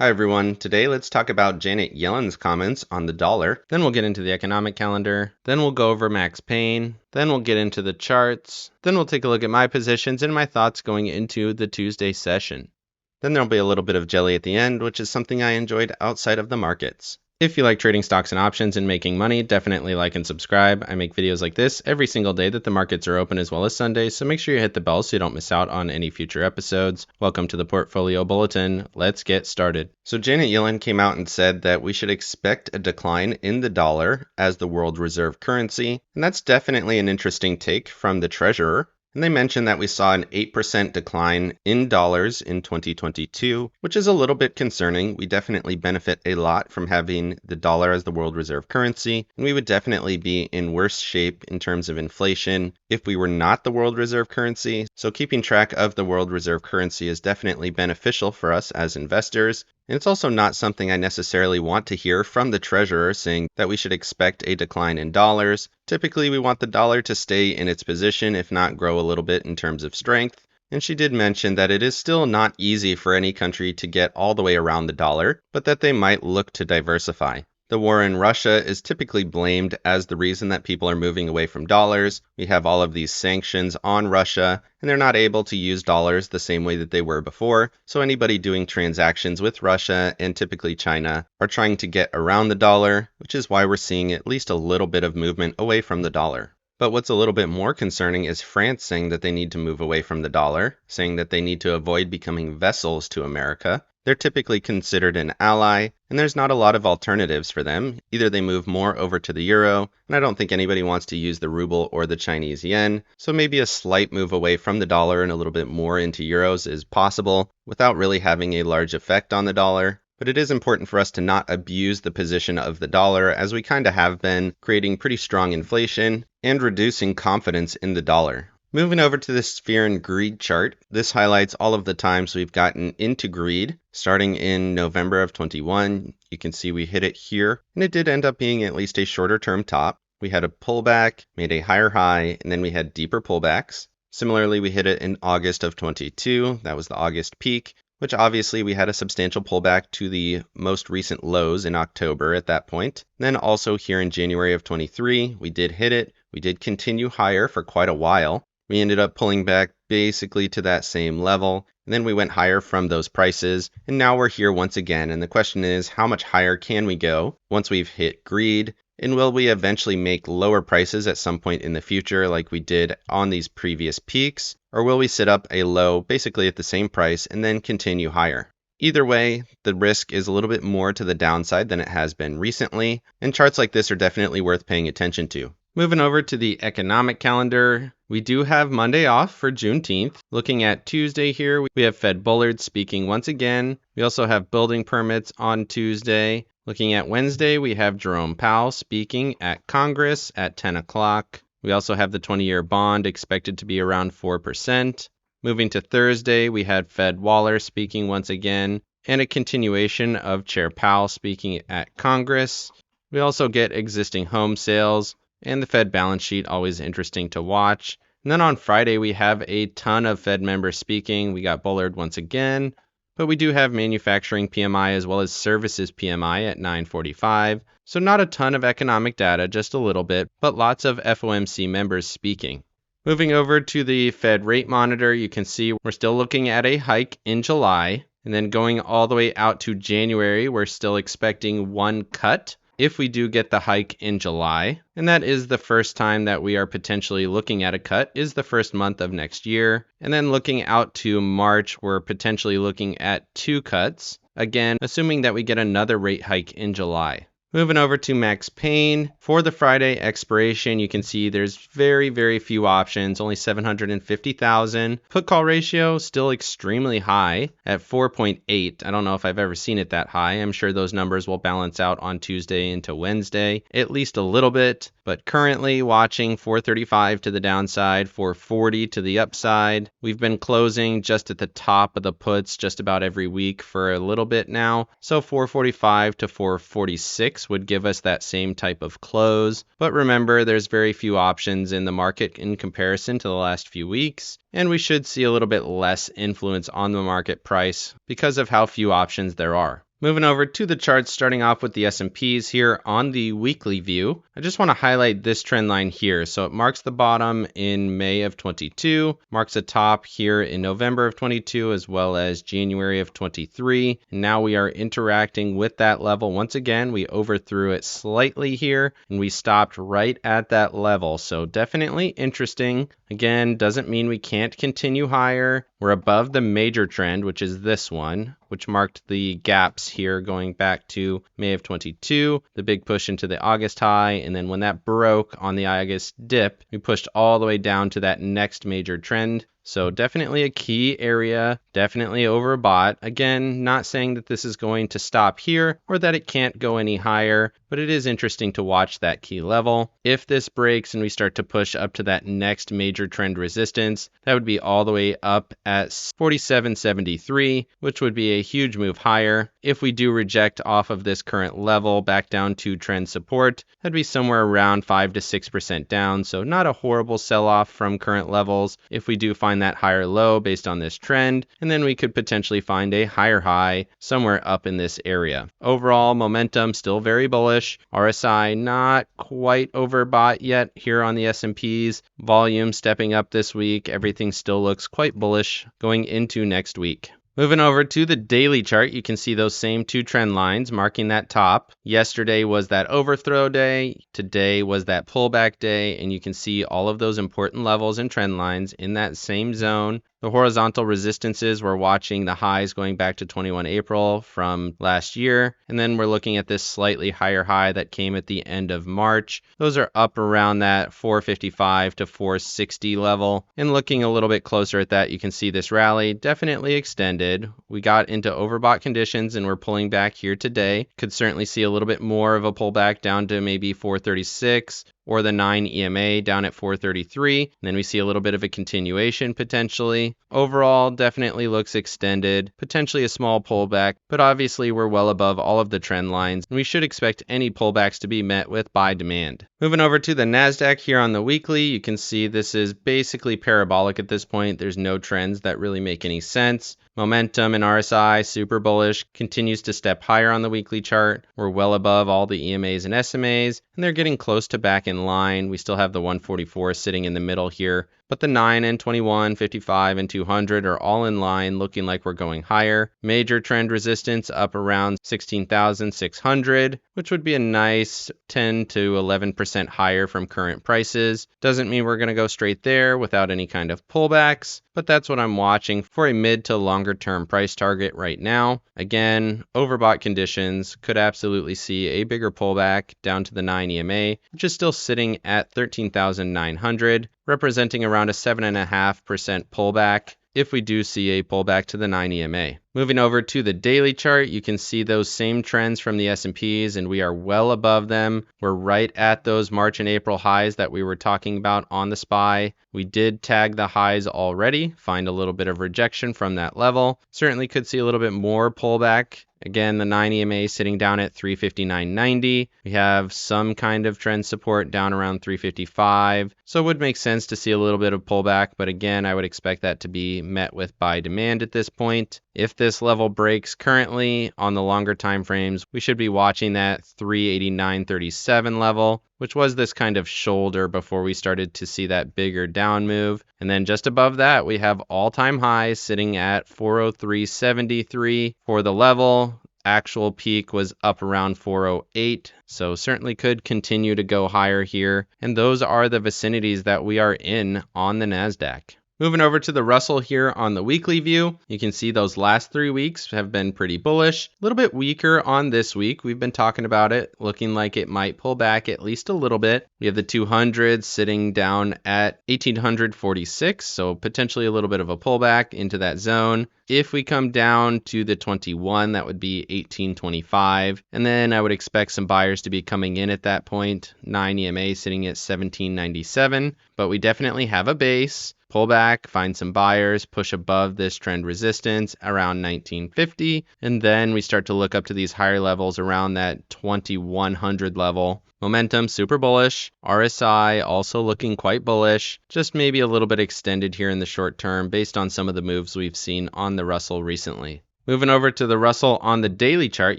Hi everyone, today let's talk about Janet Yellen's comments on the dollar, then we'll get into the economic calendar, then we'll go over Max Payne, then we'll get into the charts, then we'll take a look at my positions and my thoughts going into the Tuesday session. Then there'll be a little bit of jelly at the end, which is something I enjoyed outside of the markets. If you like trading stocks and options and making money, definitely like and subscribe. I make videos like this every single day that the markets are open as well as Sundays, so make sure you hit the bell so you don't miss out on any future episodes. Welcome to the Portfolio Bulletin. Let's get started. So Janet Yellen came out and said that we should expect a decline in the dollar as the world reserve currency, and that's definitely an interesting take from the treasurer. And they mentioned that we saw an 8% decline in dollars in 2022, which is a little bit concerning. We definitely benefit a lot from having the dollar as the world reserve currency, and we would definitely be in worse shape in terms of inflation if we were not the world reserve currency. So keeping track of the world reserve currency is definitely beneficial for us as investors. And it's also not something I necessarily want to hear from the treasurer saying that we should expect a decline in dollars. Typically, we want the dollar to stay in its position, if not grow a little bit in terms of strength. And she did mention that it is still not easy for any country to get all the way around the dollar, but that they might look to diversify. The war in Russia is typically blamed as the reason that people are moving away from dollars. We have all of these sanctions on Russia, and they're not able to use dollars the same way that they were before. So anybody doing transactions with Russia and typically China are trying to get around the dollar, which is why we're seeing at least a little bit of movement away from the dollar. But what's a little bit more concerning is France saying that they need to move away from the dollar, saying that they need to avoid becoming vessels to America. They're typically considered an ally, and there's not a lot of alternatives for them. Either they move more over to the euro, and I don't think anybody wants to use the ruble or the Chinese yen, so maybe a slight move away from the dollar and a little bit more into euros is possible without really having a large effect on the dollar. But it is important for us to not abuse the position of the dollar, as we kind of have been, creating pretty strong inflation and reducing confidence in the dollar. Moving over to this fear and greed chart, this highlights all of the times we've gotten into greed. Starting in November of 21, you can see we hit it here, and it did end up being at least a shorter term top. We had a pullback, made a higher high, and then we had deeper pullbacks. Similarly, we hit it in August of 22, that was the August peak, which obviously we had a substantial pullback to the most recent lows in October at that point. Then also here in January of 23, we did hit it. We did continue higher for quite a while. We ended up pulling back basically to that same level, and then we went higher from those prices, and now we're here once again, and the question is, how much higher can we go once we've hit greed, and will we eventually make lower prices at some point in the future like we did on these previous peaks, or will we sit up a low basically at the same price and then continue higher? Either way, the risk is a little bit more to the downside than it has been recently, and charts like this are definitely worth paying attention to. Moving over to the economic calendar, we do have Monday off for Juneteenth. Looking at Tuesday here, we have Fed Bullard speaking once again. We also have building permits on Tuesday. Looking at Wednesday, we have Jerome Powell speaking at Congress at 10 o'clock. We also have the 20-year bond expected to be around 4%. Moving to Thursday, we had Fed Waller speaking once again, and a continuation of Chair Powell speaking at Congress. We also get existing home sales, and the Fed balance sheet, always interesting to watch. And then on Friday, we have a ton of Fed members speaking. We got Bullard once again, but we do have manufacturing PMI as well as services PMI at 945. So not a ton of economic data, just a little bit, but lots of FOMC members speaking. Moving over to the Fed rate monitor, you can see we're still looking at a hike in July, and then going all the way out to January, we're still expecting one cut if we do get the hike in July, and that is the first time that we are potentially looking at a cut, is the first month of next year. And then looking out to March, we're potentially looking at 2 cuts, again, assuming that we get another rate hike in July. Moving over to Max Payne, for the Friday expiration, you can see there's very, very few options, only 750,000. Put call ratio still extremely high at 4.8. I don't know if I've ever seen it that high. I'm sure those numbers will balance out on Tuesday into Wednesday, at least a little bit. But currently watching 435 to the downside, 440 to the upside. We've been closing just at the top of the puts just about every week for a little bit now. So 445 to 446 would give us that same type of close. But remember, there's very few options in the market in comparison to the last few weeks, and we should see a little bit less influence on the market price because of how few options there are. Moving over to the charts, starting off with the S&Ps here on the weekly view. I just want to highlight this trend line here. So it marks the bottom in May of 22, marks a top here in November of 22, as well as January of 23. And now we are interacting with that level. Once again, we overthrew it slightly here, and we stopped right at that level. So definitely interesting. Again, doesn't mean we can't continue higher. We're above the major trend, which is this one, which marked the gaps here going back to May of 22, the big push into the August high, and then when that broke on the August dip, we pushed all the way down to that next major trend. So definitely a key area, definitely overbought. Again, not saying that this is going to stop here or that it can't go any higher, but it is interesting to watch that key level. If this breaks and we start to push up to that next major trend resistance, that would be all the way up at 47.73, which would be a huge move higher. If we do reject off of this current level back down to trend support, that'd be somewhere around 5 to 6% down. So not a horrible sell-off from current levels if we do find that higher low based on this trend, and then we could potentially find a higher high somewhere up in this area. Overall momentum still very bullish. RSI not quite overbought yet here on the S&Ps. Volume stepping up this week. Everything still looks quite bullish going into next week. Moving over to the daily chart, you can see those same two trend lines marking that top. Yesterday was that overthrow day. Today was that pullback day. And you can see all of those important levels and trend lines in that same zone. The horizontal resistances, we're watching the highs going back to 21 April from last year. And then we're looking at this slightly higher high that came at the end of March. Those are up around that 455 to 460 level. And looking a little bit closer at that, you can see this rally definitely extended. We got into overbought conditions and we're pulling back here today. Could certainly see a little bit more of a pullback down to maybe 436. Or the 9 EMA down at 433. And then we see a little bit of a continuation potentially. Overall, definitely looks extended, potentially a small pullback, but obviously we're well above all of the trend lines, and we should expect any pullbacks to be met with buy demand. Moving over to the NASDAQ here on the weekly, you can see this is basically parabolic at this point. There's no trends that really make any sense. Momentum in RSI, super bullish, continues to step higher on the weekly chart. We're well above all the EMAs and SMAs, and they're getting close to back in line. We still have the 144 sitting in the middle here, but the 9 and 21, 55 and 200 are all in line, looking like we're going higher. Major trend resistance up around 16,600, which would be a nice 10 to 11% higher from current prices. Doesn't mean we're going to go straight there without any kind of pullbacks, but that's what I'm watching for a mid to longer term price target right now. Again, overbought conditions could absolutely see a bigger pullback down to the 9 EMA, which is still sitting at 13,900, representing around a 7.5% pullback if we do see a pullback to the 9 EMA. Moving over to the daily chart, you can see those same trends from the S&Ps, and we are well above them. We're right at those March and April highs that we were talking about on the SPY. We did tag the highs already, find a little bit of rejection from that level. Certainly could see a little bit more pullback. Again, the 9 EMA sitting down at 359.90. We have some kind of trend support down around 355. So it would make sense to see a little bit of pullback, but again, I would expect that to be met with buy demand at this point. If this level breaks currently on the longer time frames, we should be watching that 389.37 level, which was this kind of shoulder before we started to see that bigger down move. And then just above that, we have all-time highs sitting at 403.73 for the level. Actual peak was up around 408, so certainly could continue to go higher here. And those are the vicinities that we are in on the NASDAQ. Moving over to the Russell here on the weekly view, you can see those last 3 weeks have been pretty bullish. A little bit weaker on this week. We've been talking about it, looking like it might pull back at least a little bit. We have the 200 sitting down at 1846, so potentially a little bit of a pullback into that zone. If we come down to the 21, that would be 1825. And then I would expect some buyers to be coming in at that point. 9 EMA sitting at 1797, but we definitely have a base. Pull back, find some buyers, push above this trend resistance around 1950, and then we start to look up to these higher levels around that 2100 level. Momentum super bullish, RSI also looking quite bullish, just maybe a little bit extended here in the short term based on some of the moves we've seen on the Russell recently. Moving over to the Russell on the daily chart,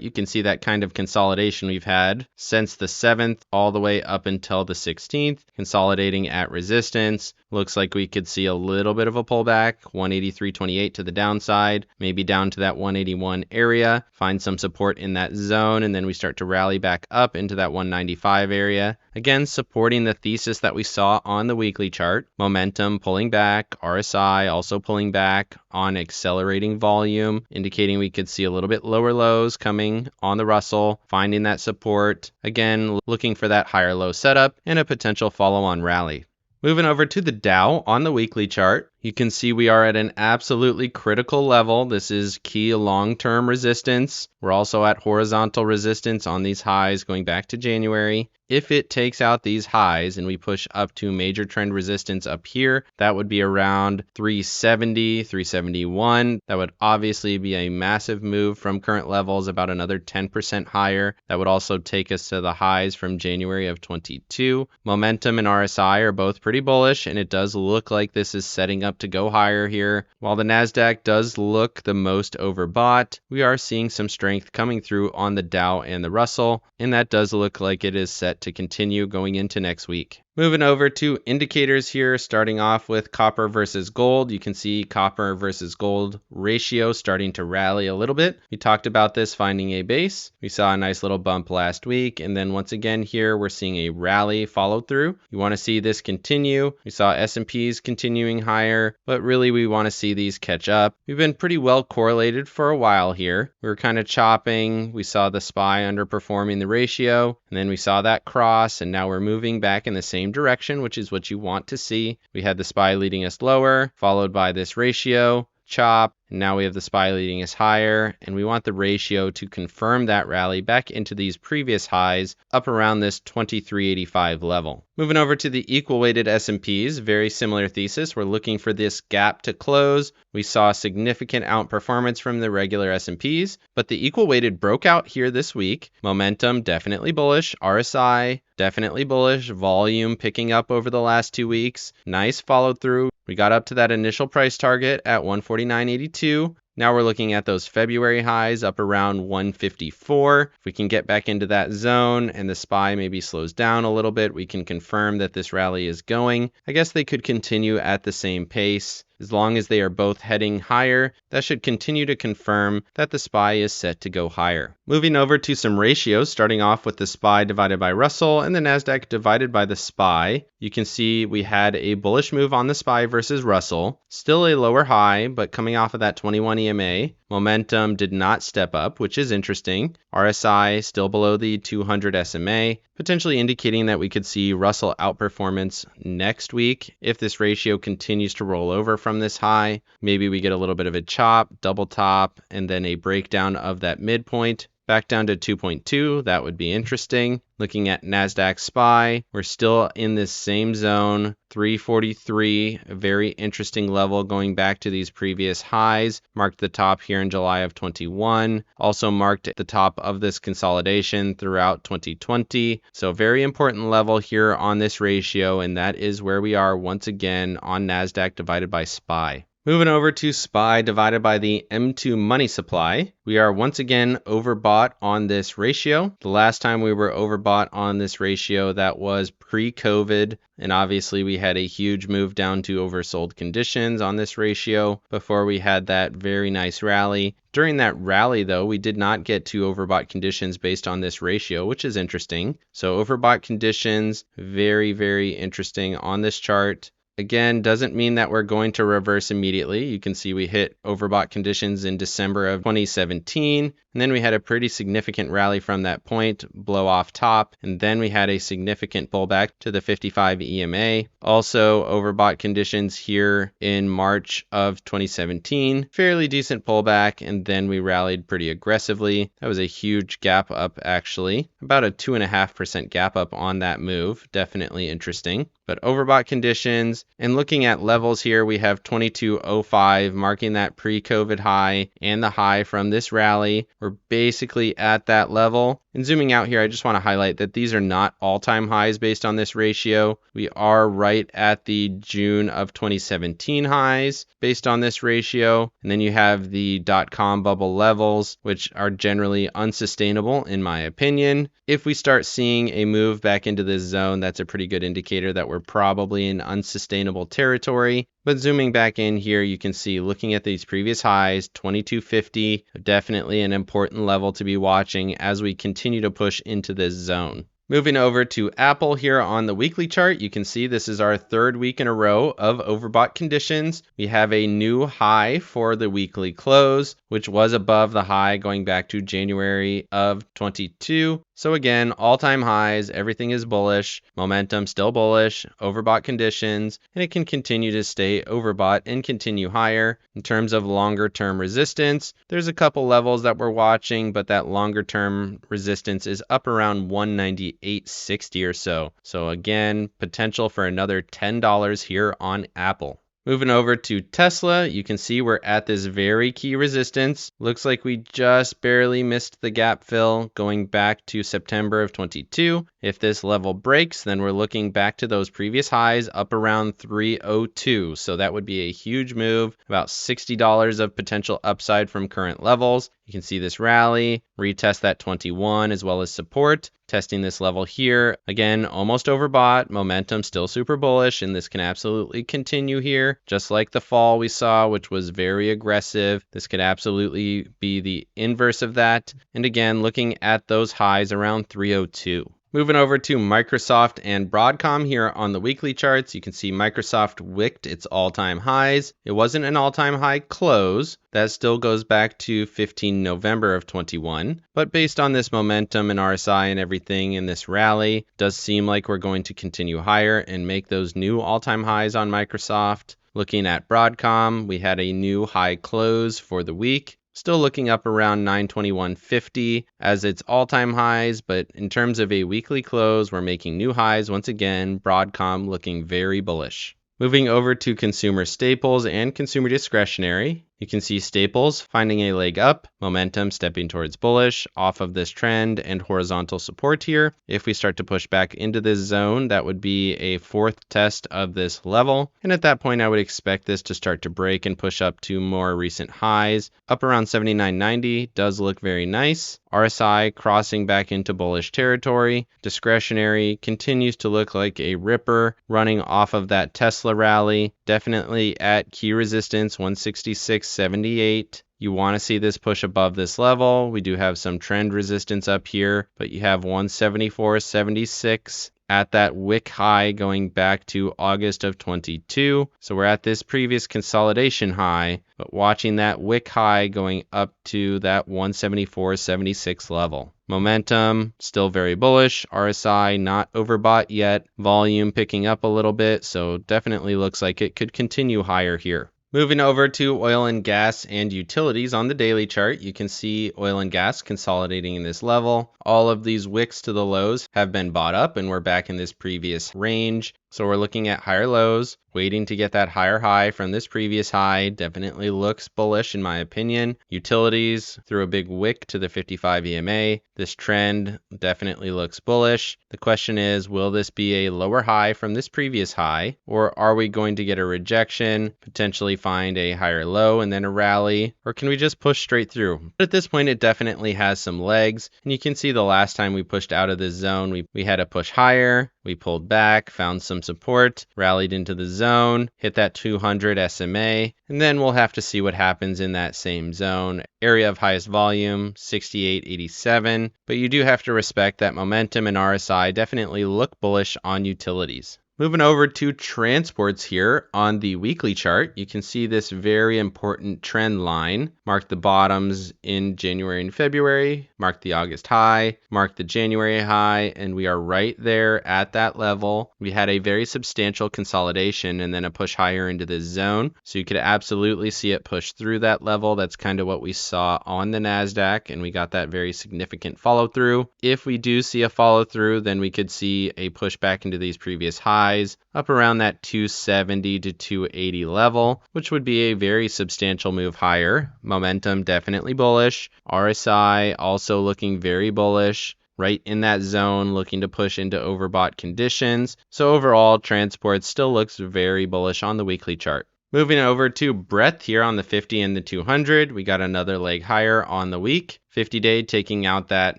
you can see that kind of consolidation we've had since the 7th all the way up until the 16th, consolidating at resistance. Looks like we could see a little bit of a pullback, 183.28 to the downside, maybe down to that 181 area, find some support in that zone, and then we start to rally back up into that 195 area. Again, supporting the thesis that we saw on the weekly chart. Momentum pulling back, RSI also pulling back on accelerating volume, indicating we could see a little bit lower lows coming on the Russell, finding that support. Again, looking for that higher low setup and a potential follow-on rally. Moving over to the Dow on the weekly chart, you can see we are at an absolutely critical level. This is key long-term resistance. We're also at horizontal resistance on these highs going back to January. If it takes out these highs and we push up to major trend resistance up here, that would be around 370, 371. That would obviously be a massive move from current levels, about another 10% higher. That would also take us to the highs from January of 22. Momentum and RSI are both pretty bullish, and it does look like this is setting up to go higher here. While the Nasdaq does look the most overbought, we are seeing some strength coming through on the Dow and the Russell, and that does look like it is set to continue going into next week. Moving over to indicators here, starting off with copper versus gold. You can see copper versus gold ratio starting to rally a little bit. We talked about this finding a base. We saw a nice little bump last week, and then once again here we're seeing a rally follow through. You want to see this continue. We saw S&Ps continuing higher, but really we want to see these catch up. We've been pretty well correlated for a while here. We were kind of chopping. We saw the SPY underperforming the ratio, and then we saw that cross, and now we're moving back in the same direction, which is what you want to see. We had the SPY leading us lower, followed by this ratio, chop, and now we have the SPY leading us higher, and we want the ratio to confirm that rally back into these previous highs up around this 2385 level. Moving over to the equal weighted S&Ps, very similar thesis. We're looking for this gap to close. We saw significant outperformance from the regular S&Ps, but the equal weighted broke out here this week. Momentum definitely bullish, RSI definitely bullish, volume picking up over the last 2 weeks. Nice follow through. We got up to that initial price target at 149.82. Now we're looking at those February highs up around 154. If we can get back into that zone and the SPY maybe slows down a little bit, we can confirm that this rally is going. I guess they could continue at the same pace. As long as they are both heading higher, that should continue to confirm that the SPY is set to go higher. Moving over to some ratios, starting off with the SPY divided by Russell and the Nasdaq divided by the SPY. You can see we had a bullish move on the SPY versus Russell. Still a lower high, but coming off of that 21 EMA. Momentum did not step up, which is interesting. RSI still below the 200 SMA, potentially indicating that we could see Russell outperformance next week if this ratio continues to roll over from this high. Maybe we get a little bit of a chop, double top, and then a breakdown of that midpoint back down to 2.2. That would be interesting. Looking at Nasdaq SPY, we're still in this same zone, 343, a very interesting level going back to these previous highs. Marked the top here in July of 21, also marked the top of this consolidation throughout 2020. So very important level here on this ratio, and that is where we are once again on Nasdaq divided by SPY. Moving over to SPY divided by the M2 money supply, we are once again overbought on this ratio. The last time we were overbought on this ratio, that was pre-COVID, and obviously we had a huge move down to oversold conditions on this ratio before we had that very nice rally. During that rally, though, we did not get to overbought conditions based on this ratio, which is interesting. So overbought conditions, very, very interesting on this chart. Again, doesn't mean that we're going to reverse immediately. You can see we hit overbought conditions in December of 2017, and then we had a pretty significant rally from that point, blow off top, and then we had a significant pullback to the 55 EMA. Also, overbought conditions here in March of 2017, fairly decent pullback, and then we rallied pretty aggressively. That was a huge gap up, actually, about a 2.5% gap up on that move. Definitely interesting. but overbought conditions. And looking at levels here, we have 2205 marking that pre-COVID high and the high from this rally. We're basically at that level. And zooming out here, I just want to highlight that these are not all-time highs based on this ratio. We are right at the June of 2017 highs based on this ratio. And then you have the dot-com bubble levels, which are generally unsustainable in my opinion. If we start seeing a move back into this zone, that's a pretty good indicator that we're probably in unsustainable territory. But zooming back in here, you can see looking at these previous highs, 2250, definitely an important level to be watching as we continue to push into this zone. Moving over to Apple here on the weekly chart, you can see this is our third week in a row of overbought conditions. We have a new high for the weekly close, which was above the high going back to January of 22. So again, all-time highs, everything is bullish, momentum still bullish, overbought conditions, and it can continue to stay overbought and continue higher. In terms of longer-term resistance, there's a couple levels that we're watching, but that longer-term resistance is up around 198.60 or so. So again, potential for another $10 here on Apple. Moving over to Tesla, you can see we're at this very key resistance. Looks like we just barely missed the gap fill going back to September of 22. If this level breaks, then we're looking back to those previous highs up around 302. So that would be a huge move, about $60 of potential upside from current levels. You can see this rally, retest that 21 as well as support. Testing this level here. Again, almost overbought, momentum still super bullish, and this can absolutely continue here. Just like the fall we saw, which was very aggressive. This could absolutely be the inverse of that. And again, looking at those highs around 302. Moving over to Microsoft and Broadcom here on the weekly charts, you can see Microsoft wicked its all-time highs. It wasn't an all-time high close. That still goes back to 15 November of 21. But based on this momentum and RSI and everything in this rally, it does seem like we're going to continue higher and make those new all-time highs on Microsoft. Looking at Broadcom, we had a new high close for the week. Still looking up around 921.50 as its all-time highs, but in terms of a weekly close, we're making new highs once again. Broadcom looking very bullish. Moving over to consumer staples and consumer discretionary, you can see staples finding a leg up, momentum stepping towards bullish off of this trend and horizontal support here. If we start to push back into this zone, that would be a fourth test of this level. And at that point, I would expect this to start to break and push up to more recent highs. Up around 79.90 does look very nice. RSI crossing back into bullish territory. Discretionary continues to look like a ripper running off of that Tesla rally. Definitely at key resistance 166.78. You want to see this push above this level. We do have some trend resistance up here, but you have 174.76 at that wick high going back to August of 22. So we're at this previous consolidation high, but watching that wick high going up to that 174.76 level. Momentum still very bullish. RSI not overbought yet. Volume picking up a little bit, so definitely looks like it could continue higher here. Moving over to oil and gas and utilities on the daily chart, you can see oil and gas consolidating in this level. All of these wicks to the lows have been bought up and we're back in this previous range. So we're looking at higher lows, waiting to get that higher high from this previous high. Definitely looks bullish in my opinion. Utilities through a big wick to the 55 EMA. This trend definitely looks bullish. The question is, will this be a lower high from this previous high, or are we going to get a rejection, potentially find a higher low and then a rally, or can we just push straight through? But at this point, it definitely has some legs, and you can see the last time we pushed out of this zone, we had to push higher. We pulled back, found some support, rallied into the zone, hit that 200 SMA, and then we'll have to see what happens in that same zone. Area of highest volume, 68.87, but you do have to respect that momentum and RSI definitely look bullish on utilities. Moving over to transports here on the weekly chart, you can see this very important trend line. Mark the bottoms in January and February, mark the August high, mark the January high, and we are right there at that level. We had a very substantial consolidation and then a push higher into this zone. So you could absolutely see it push through that level. That's kind of what we saw on the NASDAQ, and we got that very significant follow through. If we do see a follow through, then we could see a push back into these previous highs. highs up around that 270 to 280 level, which would be a very substantial move higher. Momentum definitely bullish. RSI also looking very bullish. Right in that zone, looking to push into overbought conditions. So overall, transport still looks very bullish on the weekly chart. Moving over to breadth here on the 50 and the 200, we got another leg higher on the week. 50-day taking out that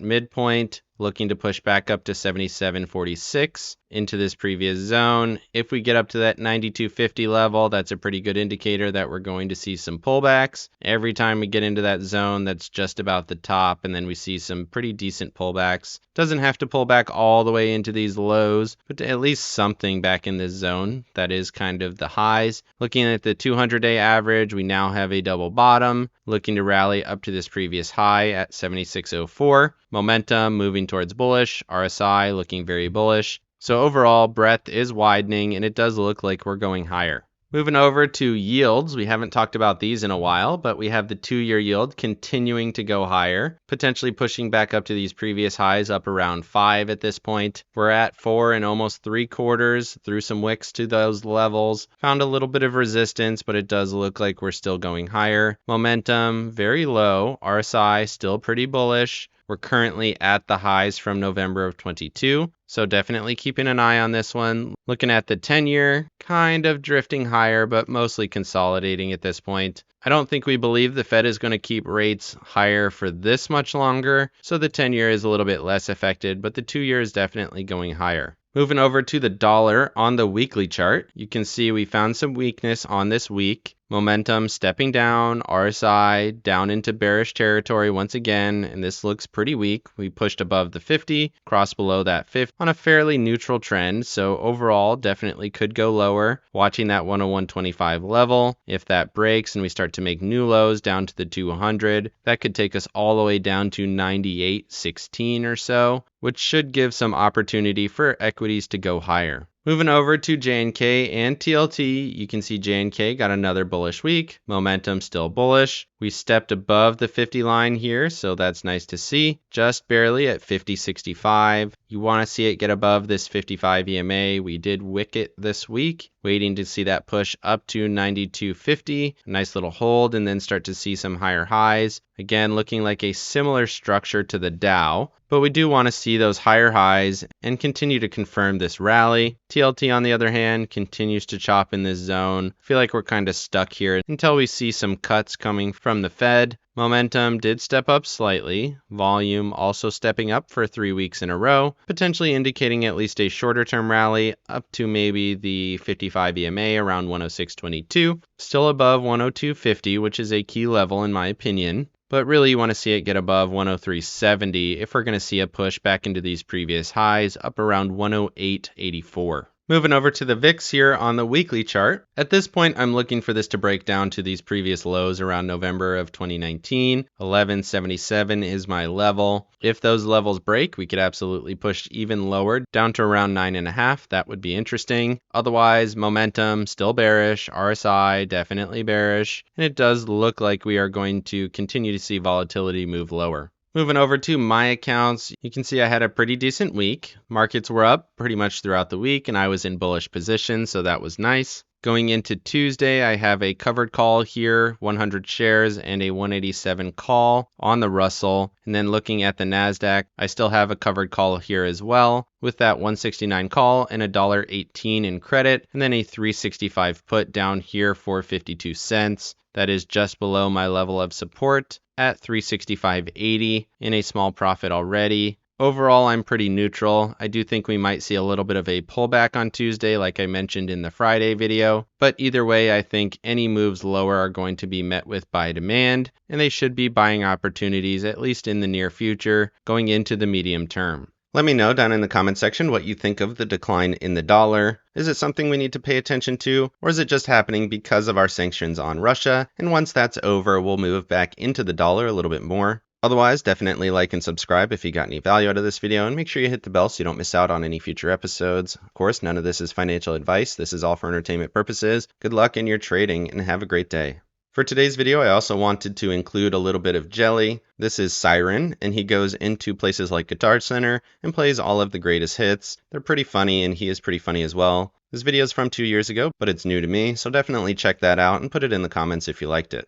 midpoint, looking to push back up to 77.46 into this previous zone. If we get up to that 92.50 level, that's a pretty good indicator that we're going to see some pullbacks. Every time we get into that zone, that's just about the top, and then we see some pretty decent pullbacks. Doesn't have to pull back all the way into these lows, but at least something back in this zone. That is kind of the highs. Looking at the 200-day average, we now have a double bottom, looking to rally up to this previous high at 76.04. Momentum moving towards bullish, RSI looking very bullish. So overall, breadth is widening, and it does look like we're going higher. Moving over to yields, we haven't talked about these in a while, but we have the 2-year yield continuing to go higher, potentially pushing back up to these previous highs up around 5 at this point. We're at 4 and almost 3/4 through some wicks to those levels. Found a little bit of resistance, but it does look like we're still going higher. Momentum very low, RSI still pretty bullish. We're currently at the highs from November of 22, so definitely keeping an eye on this one. Looking at the 10-year, kind of drifting higher, but mostly consolidating at this point. I don't think we believe the Fed is going to keep rates higher for this much longer, so the 10-year is a little bit less affected, but the 2-year is definitely going higher. Moving over to the dollar on the weekly chart, you can see we found some weakness on this week. Momentum stepping down, RSI down into bearish territory once again, and this looks pretty weak. We pushed above the 50, crossed below that 50 on a fairly neutral trend, so overall definitely could go lower. Watching that 101.25 level. If that breaks and we start to make new lows down to the 200, that could take us all the way down to 98.16 or so, which should give some opportunity for equities to go higher. Moving over to JNK and TLT, you can see JNK got another bullish week. Momentum still bullish. We stepped above the 50 line here, so that's nice to see. Just barely at 50.65. You want to see it get above this 55 EMA. We did wick it this week, waiting to see that push up to 92.50. Nice little hold, and then start to see some higher highs. Again, looking like a similar structure to the Dow, but we do want to see those higher highs and continue to confirm this rally. TLT, on the other hand, continues to chop in this zone. I feel like we're kind of stuck here until we see some cuts coming from the Fed. Momentum did step up slightly, volume also stepping up for 3 weeks in a row, potentially indicating at least a shorter term rally up to maybe the 55 EMA around 106.22, still above 102.50, which is a key level in my opinion. But really you want to see it get above 103.70 if we're going to see a push back into these previous highs up around 108.84. Moving over to the VIX here on the weekly chart. At this point, I'm looking for this to break down to these previous lows around November of 2019. 1177 is my level. If those levels break, we could absolutely push even lower down to around 9.5. That would be interesting. Otherwise, momentum still bearish. RSI definitely bearish. And it does look like we are going to continue to see volatility move lower. Moving over to my accounts, you can see I had a pretty decent week. Markets were up pretty much throughout the week, and I was in bullish position, so that was nice. Going into Tuesday, I have a covered call here, 100 shares, and a 187 call on the Russell. And then looking at the NASDAQ, I still have a covered call here as well, with that 169 call and $1.18 in credit, and then a 365 put down here for 52 cents. That is just below my level of support at 365.80 in a small profit already. Overall, I'm pretty neutral. I do think we might see a little bit of a pullback on Tuesday, like I mentioned in the Friday video. But either way, I think any moves lower are going to be met with buy demand, and they should be buying opportunities, at least in the near future, going into the medium term. Let me know down in the comment section what you think of the decline in the dollar. Is it something we need to pay attention to, or is it just happening because of our sanctions on Russia? And once that's over, we'll move back into the dollar a little bit more. Otherwise, definitely like and subscribe if you got any value out of this video, and make sure you hit the bell so you don't miss out on any future episodes. Of course, none of this is financial advice. This is all for entertainment purposes. Good luck in your trading, and have a great day. For today's video, I also wanted to include a little bit of Jelly. This is Siren, and he goes into places like Guitar Center and plays all of the greatest hits. They're pretty funny, and he is pretty funny as well. This video is from 2 years ago, but it's new to me, so definitely check that out and put it in the comments if you liked it.